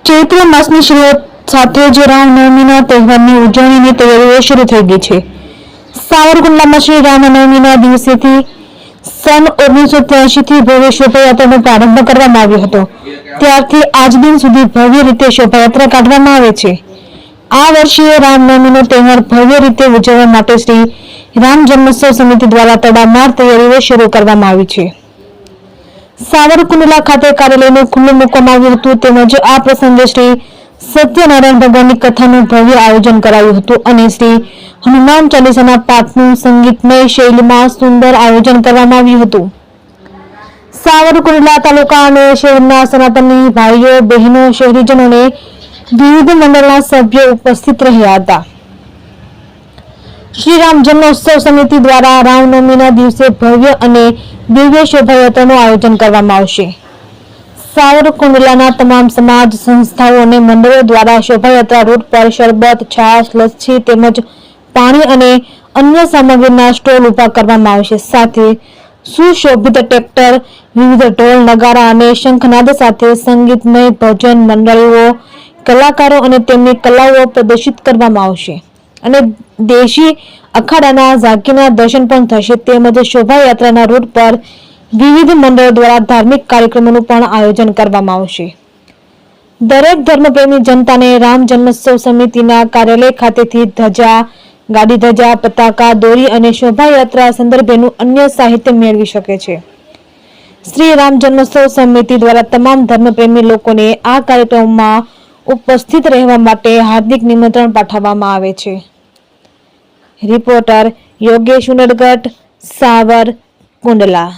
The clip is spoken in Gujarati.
ચૈત્ર માસની શરૂઆત સાથે જ રામનવમીના તહેવારની ઉજવણીની તૈયારીઓ શરૂ થઈ ગઈ છે। સાવરકુંડલામાં શ્રી રામનવમીના દિવસેથી સન 1983 થી ભવ્ય શોભાયાત્રાનો પ્રારંભ કરવામાં આવ્યો હતો। ત્યારથી આજ દિન સુધી ભવ્ય રીતે શોભાયાત્રા કાઢવામાં આવે છે। આ વર્ષે રામનવમીનો તહેવાર ભવ્ય રીતે ઉજવવા માટે શ્રી રામ જન્મોત્સવ સમિતિ દ્વારા તડામાર તૈયારીઓ શરૂ કરવામાં આવી છે। સાવરકુંડલા ખાતે કાર્યાલયને ખુલ્લું મૂકવામાં આવ્યું હતું તેમજ આ પ્રસંગે શ્રી સત્યનારાયણ ભગવાનની કથાનું ભવ્ય આયોજન કરાયું હતું અને શ્રી હનુમાન ચાલીસાના પાઠનું સંગીતમય શૈલીમાં સુંદર આયોજન કરવામાં આવ્યું હતું। સાવરકુંડલા તાલુકા અને શહેરના સનાતની ભાઈઓ બહેનો શહેરીજનોને વિવિધ મંડળના સભ્યો ઉપસ્થિત રહ્યા હતા। શ્રી રામ જન્મોત્સવ સમિતિ દ્વારા રામનવમીના દિવસે ભવ્ય અને દિવ્ય શોભાયાત્રાનું આયોજન કરવામાં આવશે। સાવરકુંડલાના તમામ સમાજ સંસ્થાઓ અને મંડળો દ્વારા શોભાયાત્રા રૂટ પર શરબત, છાશ, લસ્સી તેમજ પાણી અને અન્ય સામગ્રીના સ્ટોલ ઉભા કરવામાં આવશે। સાથે સુશોભિત ટ્રેક્ટર, વિવિધ ઢોલ, નગારા અને શંખનાદ સાથે સંગીતમય ભજન મંડળીઓ, કલાકારો અને તેમની કલાઓ પ્રદર્શિત કરવામાં આવશે અને દેશી અખાડાના ઝાંકીના દર્શન પણ થશે તેમજ શોભાયાત્રાના રૂટ પર વિવિધ મંડળો દ્વારા ધાર્મિક કાર્યક્રમોનું પણ આયોજન કરવામાં આવશે। દરેક ધર્મપ્રેમી જનતાને રામ જન્મોત્સવ સમિતિના કાર્યાલય ખાતેથી ધજા, ગાડી ધજા, પતાકા, દોરી અને શોભાયાત્રા સંદર્ભેનું અન્ય સાહિત્ય મેળવી શકે છે। શ્રી રામ જન્મોત્સવ સમિતિ દ્વારા તમામ ધર્મપ્રેમી લોકોને આ કાર્યક્રમમાં ઉપસ્થિત રહેવા માટે હાર્દિક નિમંત્રણ પાઠવવામાં આવે છે। રિપોર્ટર યોગેશ ઉનડગટ, સાવરકુંડલા।